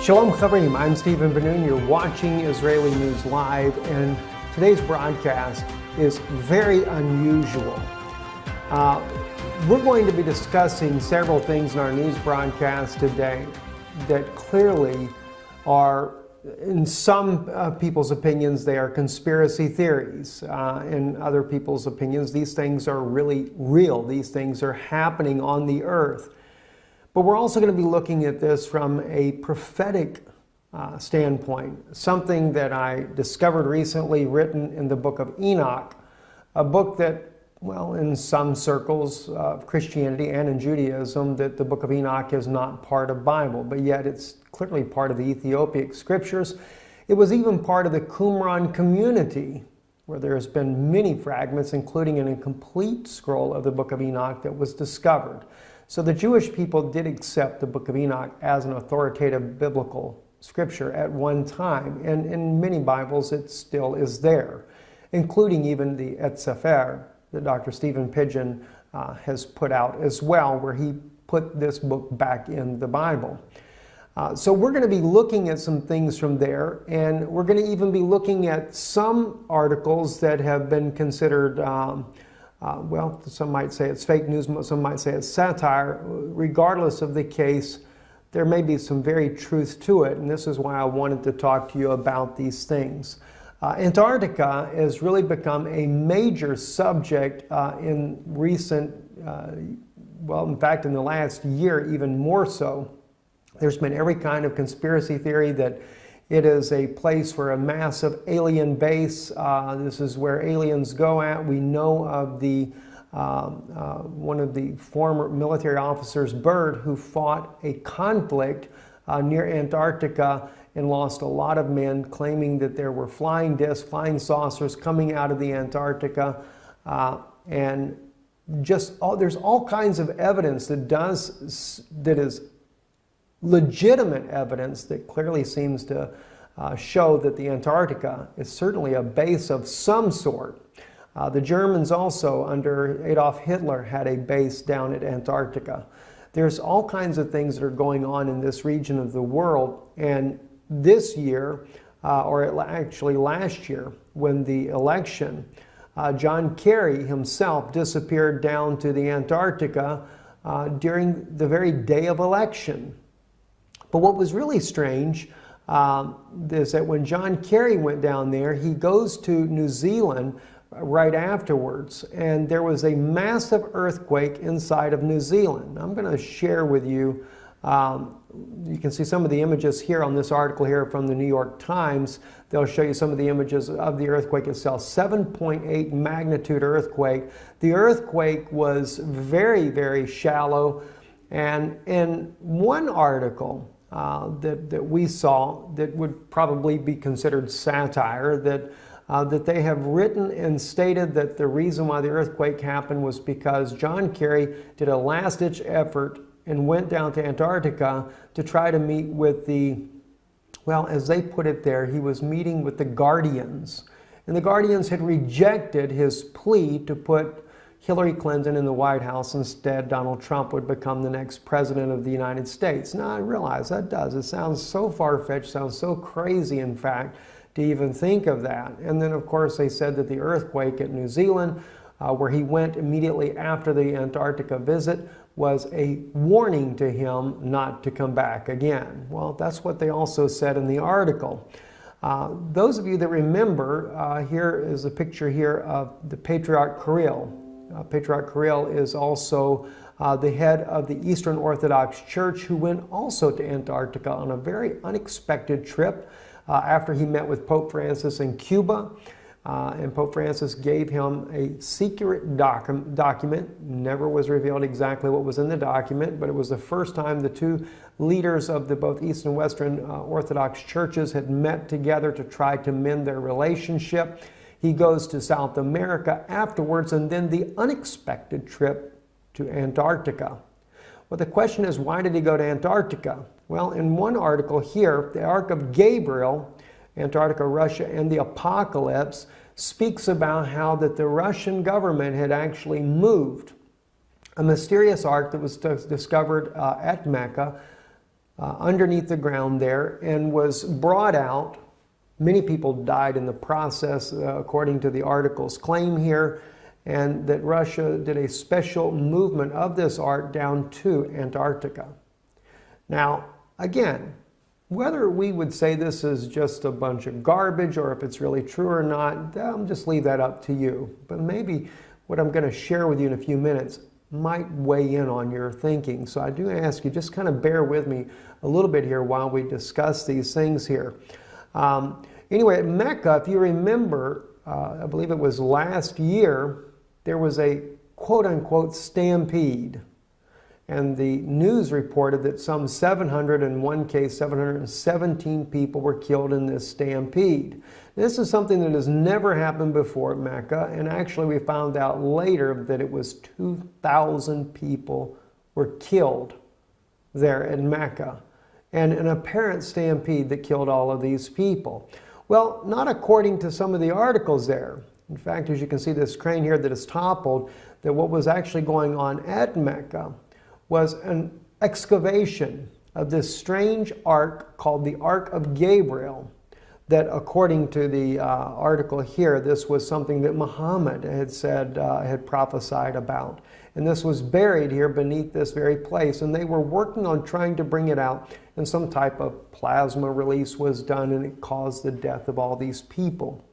Shalom Chavrim, I'm Stephen Ben-Nun. You're watching Israeli News Live, and today's broadcast is very unusual. We're going to be discussing several things in our news broadcast today that clearly are, in some people's opinions, they are conspiracy theories. In other people's opinions, these things are really real. These things are happening on the earth. But we're also going to be looking at this from a prophetic standpoint, something that I discovered recently written in the book of Enoch, a book that, well, in some circles of Christianity and in Judaism, that the book of Enoch is not part of the Bible, but yet it's clearly part of the Ethiopic scriptures. It was even part of the Qumran community, where there's been many fragments, including an incomplete scroll of the book of Enoch that was discovered. So the Jewish people did accept the book of Enoch as an authoritative biblical scripture at one time, and in many Bibles it still is there, including even the Et Sefer that Dr. Stephen Pidgeon has put out as well, where he put this book back in the Bible. So we're going to be looking at some things from there, and we're going to even be looking at some articles that have been considered well, some might say it's fake news, some might say it's satire. Regardless of the case, there may be some very truth to it, and this is why I wanted to talk to you about these things. Antarctica has really become a major subject in recent, well, in fact, in the last year, even more so. There's been every kind of conspiracy theory that it is a place for a massive alien base. This is where aliens go at. We know of the one of the former military officers, Byrd, who fought a conflict near Antarctica and lost a lot of men, claiming that there were flying discs, flying saucers coming out of the Antarctica. And just there's all kinds of evidence that is legitimate evidence that clearly seems to show that the Antarctica is certainly a base of some sort. The Germans also, under Adolf Hitler, had a base down at Antarctica. There's all kinds of things that are going on in this region of the world, and this year, or actually last year, when the election, John Kerry himself disappeared down to the Antarctica during the very day of election. But what was really strange is that when John Kerry went down there, he goes to New Zealand right afterwards, and there was a massive earthquake inside of New Zealand. I'm going to share with you, you can see some of the images here on this article here from the New York Times. They'll show you some of the images of the earthquake itself. 7.8 magnitude earthquake. The earthquake was very, very shallow, and in one article that we saw that would probably be considered satire, that they have written and stated that the reason why the earthquake happened was because John Kerry did a last-ditch effort and went down to Antarctica to try to meet with the, well, as they put it there, he was meeting with the Guardians. And the Guardians had rejected his plea to put Hillary Clinton in the White House. Instead, Donald Trump would become the next president of the United States. Now, I realize that does. It sounds so far-fetched, sounds so crazy, in fact, to even think of that. And then, of course, they said that the earthquake at New Zealand, where he went immediately after the Antarctica visit, was a warning to him not to come back again. Well, that's what they also said in the article. Those of you that remember, here is a picture here of the Patriarch Kirill. Patriarch Kirill is also the head of the Eastern Orthodox Church, who went also to Antarctica on a very unexpected trip after he met with Pope Francis in Cuba. And Pope Francis gave him a secret document. Never was revealed exactly what was in the document, but it was the first time the two leaders of the both East and Western Orthodox churches had met together to try to mend their relationship. He goes to South America afterwards, and then the unexpected trip to Antarctica. Well, the question is, why did he go to Antarctica? Well, in one article here, the Ark of Gabriel, Antarctica, Russia, and the Apocalypse, speaks about how that the Russian government had actually moved a mysterious ark that was discovered at Mecca underneath the ground there and was brought out. Many people died in the process, according to the article's claim here, and that Russia did a special movement of this ark down to Antarctica. Now, again, whether we would say this is just a bunch of garbage or if it's really true or not, I'll just leave that up to you. But maybe what I'm going to share with you in a few minutes might weigh in on your thinking. So I do ask you, just kind of bear with me a little bit here while we discuss these things here. Anyway, at Mecca, if you remember, I believe it was last year, there was a quote-unquote stampede. And the news reported that some 700, in one case 717 people were killed in this stampede. This is something that has never happened before at Mecca, and actually we found out later that it was 2,000 people were killed there in Mecca, and an apparent stampede that killed all of these people. Well, not according to some of the articles there. In fact, as you can see this crane here that is toppled, that what was actually going on at Mecca was an excavation of this strange ark called the Ark of Gabriel, that according to the article here, this was something that Muhammad had said, had prophesied about. And this was buried here beneath this very place, and they were working on trying to bring it out, and some type of plasma release was done, and it caused the death of all these people.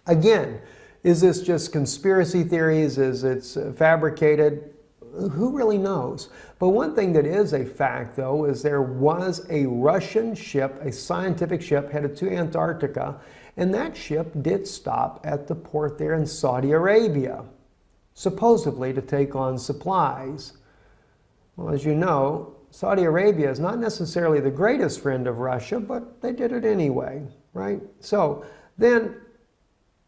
Again, is this just conspiracy theories? Is it fabricated? Who really knows? But one thing that is a fact, though, is there was a Russian ship, a scientific ship, headed to Antarctica, and that ship did stop at the port there in Saudi Arabia, supposedly to take on supplies. Well, as you know, Saudi Arabia is not necessarily the greatest friend of Russia, but they did it anyway, right? So then,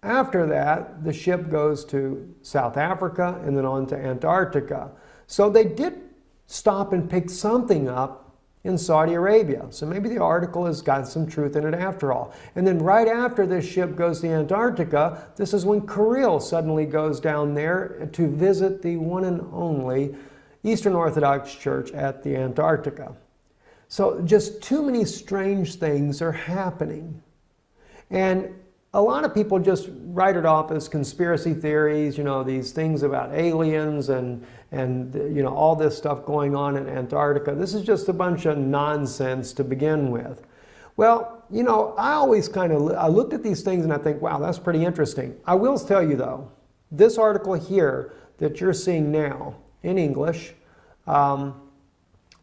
after that, the ship goes to South Africa and then on to Antarctica. So they did stop and pick something up in Saudi Arabia. So maybe the article has got some truth in it after all. And then right after this ship goes to Antarctica, this is when Kirill suddenly goes down there to visit the one and only Eastern Orthodox Church at the Antarctica. So just too many strange things are happening. And a lot of people just write it off as conspiracy theories, you know, these things about aliens and you know, all this stuff going on in Antarctica. This is just a bunch of nonsense to begin with. Well, you know, I always I looked at these things and I think, wow, that's pretty interesting. I will tell you though, this article here that you're seeing now in English,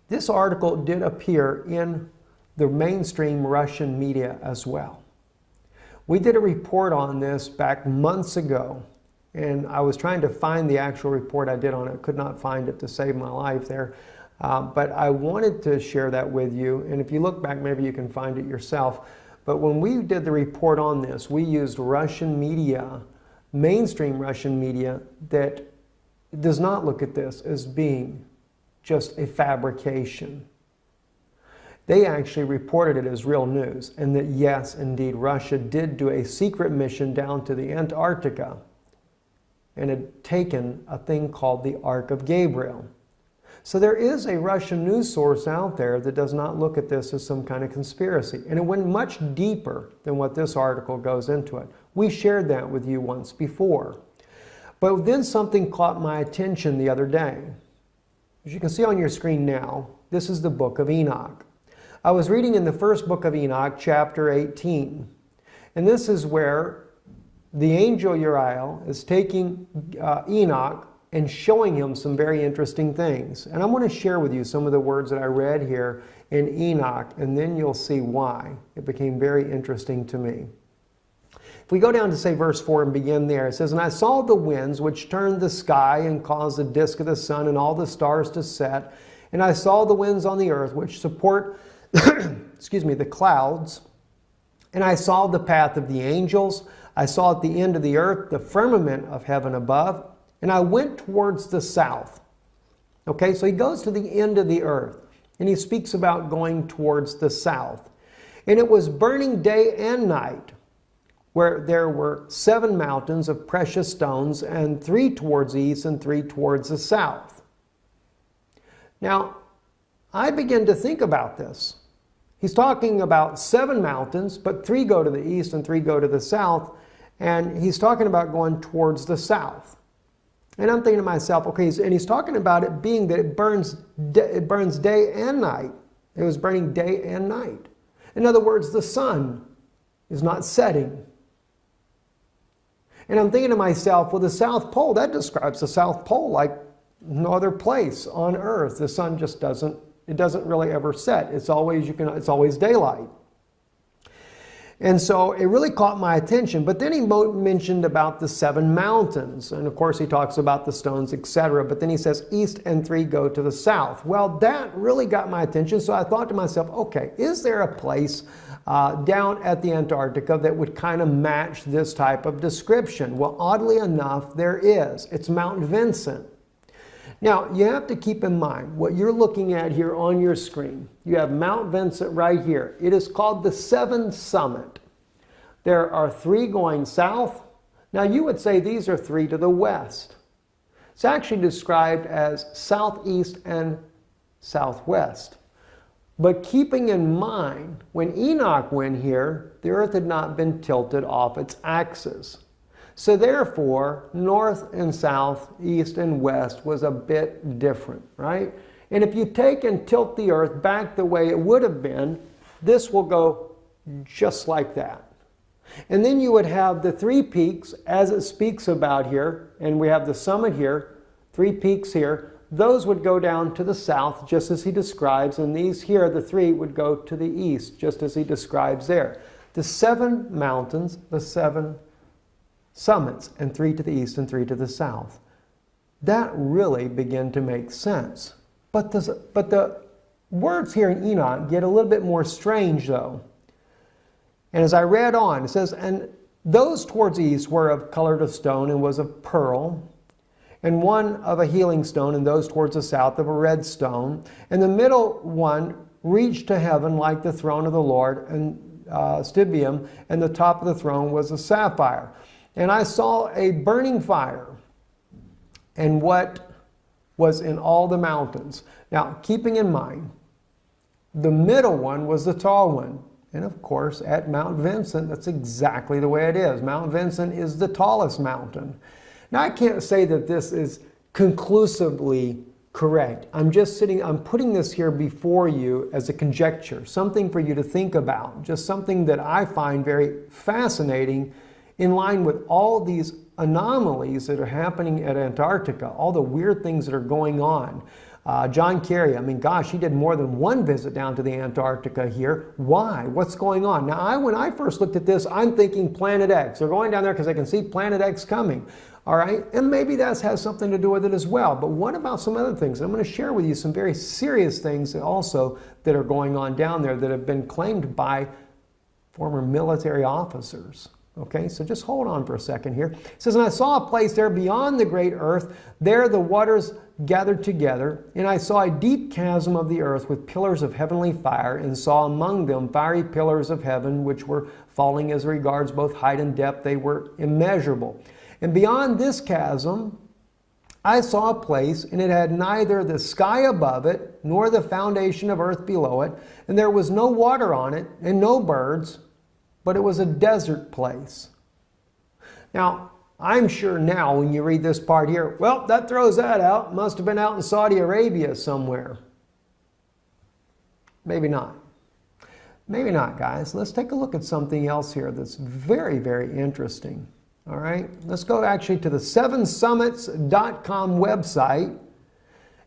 this article did appear in the mainstream Russian media as well. We did a report on this back months ago, and I was trying to find the actual report I did on it. Could not find it to save my life there. But I wanted to share that with you, and if you look back, maybe you can find it yourself. But when we did the report on this, we used Russian media, mainstream Russian media, that does not look at this as being just a fabrication. They actually reported it as real news, and that yes, indeed, Russia did do a secret mission down to the Antarctica and had taken a thing called the Ark of Gabriel. So there is a Russian news source out there that does not look at this as some kind of conspiracy, and it went much deeper than what this article goes into it. We shared that with you once before. But then something caught my attention the other day. As you can see on your screen now, this is the book of Enoch. I was reading in the first book of Enoch, chapter 18, and this is where the angel Uriel is taking Enoch and showing him some very interesting things. And I want to share with you some of the words that I read here in Enoch, and then you'll see why it became very interesting to me. If we go down to, say, verse 4 and begin there, it says, "And I saw the winds which turned the sky and caused the disk of the sun and all the stars to set. And I saw the winds on the earth which support excuse me, the clouds. And I saw the path of the angels. I saw at the end of the earth the firmament of heaven above. And I went towards the south." Okay, so he goes to the end of the earth. And he speaks about going towards the south. "And it was burning day and night, where there were 7 mountains of precious stones, and 3 towards the east and 3 towards the south." Now, I begin to think about this. He's talking about 7 mountains, but 3 go to the east and 3 go to the south. And he's talking about going towards the south. And I'm thinking to myself, okay, and he's talking about it being that it burns day and night. It was burning day and night. In other words, the sun is not setting. And I'm thinking to myself, well, the South Pole, that describes the South Pole like no other place on Earth. The sun just doesn't really ever set. It's always daylight. And so it really caught my attention. But then he mentioned about the 7 mountains. And of course he talks about the stones, etc. But then he says east and 3 go to the south. Well, that really got my attention. So I thought to myself, okay, is there a place down at the Antarctica that would kind of match this type of description? Well, oddly enough, there is. It's Mount Vincent. Now, you have to keep in mind what you're looking at here on your screen. You have Mount Vincent right here. It is called the 7th summit. There are 3 going south. Now, you would say these are 3 to the west. It's actually described as southeast and southwest. But keeping in mind, when Enoch went here, the earth had not been tilted off its axis. So therefore, north and south, east and west was a bit different, right? And if you take and tilt the earth back the way it would have been, this will go just like that. And then you would have the 3 peaks, as it speaks about here, and we have the summit here, 3 peaks here. Those would go down to the south, just as he describes, and these here, the 3, would go to the east, just as he describes there. The 7 mountains, the 7 summits, and 3 to the east and 3 to the south. That really began to make sense. But the words here in Enoch get a little bit more strange, though. And as I read on, it says, and those towards the east were of colored of stone and was of pearl, and one of a healing stone, and those towards the south of a red stone. And the middle one reached to heaven like the throne of the Lord, and stibium, and the top of the throne was a sapphire. And I saw a burning fire, and what was in all the mountains. Now, keeping in mind, the middle one was the tall one. And of course, at Mount Vincent, that's exactly the way it is. Mount Vincent is the tallest mountain. Now, I can't say that this is conclusively correct. I'm putting this here before you as a conjecture, something for you to think about, just something that I find very fascinating in line with all these anomalies that are happening at Antarctica, all the weird things that are going on. John Kerry, I mean, gosh, he did more than 1 visit down to the Antarctica here. Why? What's going on? Now, when I first looked at this, I'm thinking Planet X. They're going down there because they can see Planet X coming. All right? And maybe that has something to do with it as well. But what about some other things? I'm going to share with you some very serious things also that are going on down there that have been claimed by former military officers. Okay, so just hold on for a second here. It says, and I saw a place there beyond the great earth. There the waters gathered together, and I saw a deep chasm of the earth with pillars of heavenly fire, and saw among them fiery pillars of heaven, which were falling as regards both height and depth. They were immeasurable. And beyond this chasm, I saw a place, and it had neither the sky above it, nor the foundation of earth below it, and there was no water on it, and no birds, but it was a desert place. Now, I'm sure now when you read this part here, well, that throws that out. Must have been out in Saudi Arabia somewhere. Maybe not. Maybe not, guys. Let's take a look at something else here that's very, very interesting. All right, let's go actually to the 7summits.com website.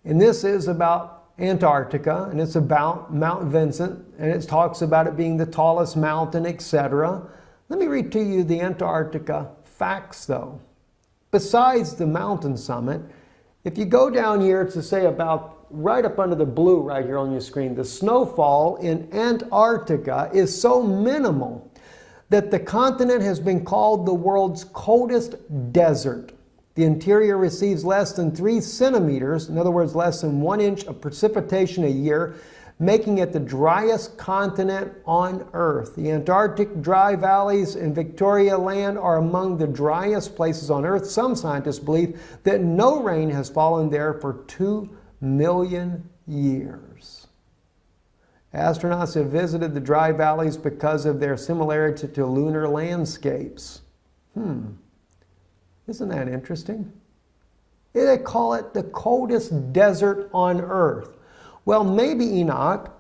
And this is about Antarctica, and it's about Mount Vincent, and it talks about it being the tallest mountain, etc. Let me read to you the Antarctica facts, though. Besides the mountain summit, if you go down here to say about right up under the blue right here on your screen, the snowfall in Antarctica is so minimal that the continent has been called the world's coldest desert. The interior receives less than 3 centimeters, in other words, less than 1 inch of precipitation a year, making it the driest continent on Earth. The Antarctic dry valleys in Victoria Land are among the driest places on Earth. Some scientists believe that no rain has fallen there for 2 million years. Astronauts have visited the dry valleys because of their similarity to lunar landscapes. Isn't that interesting? They call it the coldest desert on Earth. Well, maybe Enoch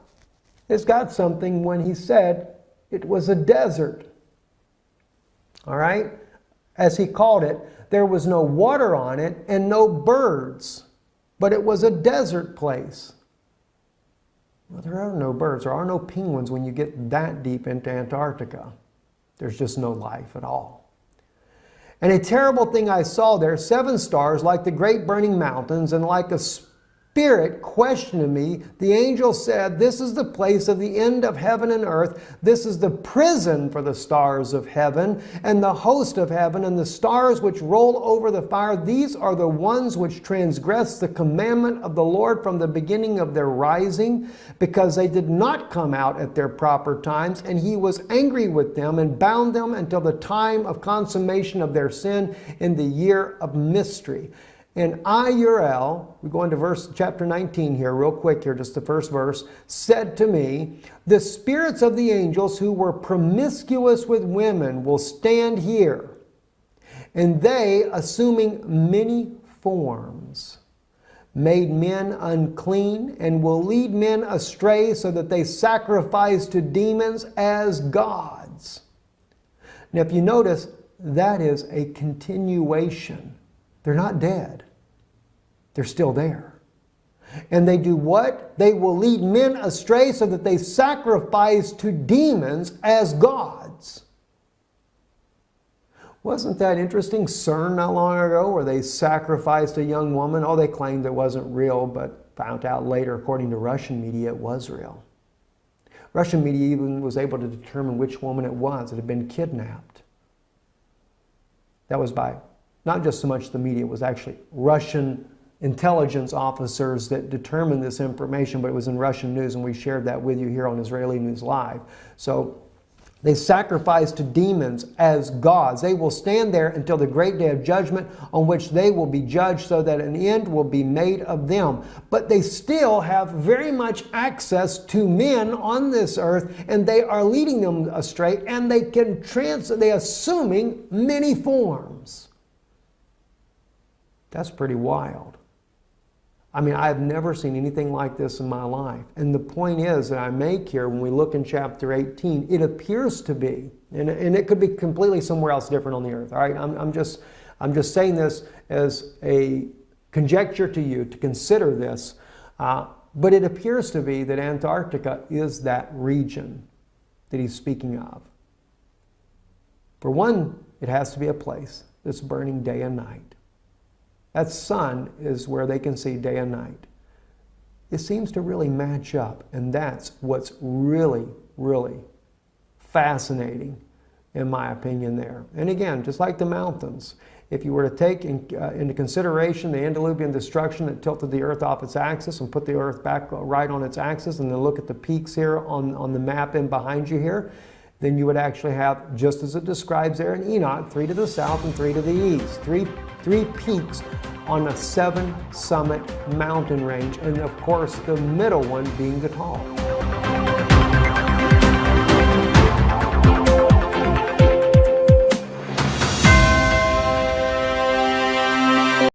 has got something when he said it was a desert. All right? As he called it, there was no water on it and no birds, but it was a desert place. Well, there are no birds. There are no penguins when you get that deep into Antarctica. There's just no life at all. And a terrible thing I saw there, 7 stars like the great burning mountains, and like a spirit questioned me. The angel said, "This is the place of the end of heaven and earth. This is the prison for the stars of heaven and the host of heaven and the stars which roll over the fire. These are the ones which transgress the commandment of the Lord from the beginning of their rising, because they did not come out at their proper times. And he was angry with them and bound them until the time of consummation of their sin in the year of mystery." And I, Uriel, we go into chapter 19 here, real quick here, just the first verse, said to me, "The spirits of the angels who were promiscuous with women will stand here, and they, assuming many forms, made men unclean, and will lead men astray so that they sacrifice to demons as gods." Now, if you notice, that is a continuation. They're not dead. They're still there. And they do what? They will lead men astray so that they sacrifice to demons as gods. Wasn't that interesting? CERN not long ago, where they sacrificed a young woman. Oh, they claimed it wasn't real, but found out later, according to Russian media, it was real. Russian media even was able to determine which woman it was that had been kidnapped. That was by not just so much the media, it was actually Russian intelligence officers that determined this information, but it was in Russian news, and we shared that with you here on Israeli News Live. So they sacrifice to demons as gods. They will stand there until the great day of judgment, on which they will be judged, so that an end will be made of them. But they still have very much access to men on this earth, and they are leading them astray, and they can they assuming many forms. That's pretty wild. I mean, I've never seen anything like this in my life. And the point is that I make here, when we look in chapter 18, it appears to be, and it could be completely somewhere else different on the earth. All right, I'm just saying this as a conjecture to you to consider this. But it appears to be that Antarctica is that region that he's speaking of. For one, it has to be a place that's burning day and night. That sun is where they can see day and night. It seems to really match up, and that's what's really, really fascinating, in my opinion, there. And again, just like the mountains, if you were to take into consideration the antediluvian destruction that tilted the earth off its axis and put the earth back right on its axis, and then look at the peaks here on the map in behind you here, then you would actually have, just as it describes there in Enoch, 3 to the south and 3 to the east. Three peaks on a 7-summit mountain range, and of course the middle one being the tall.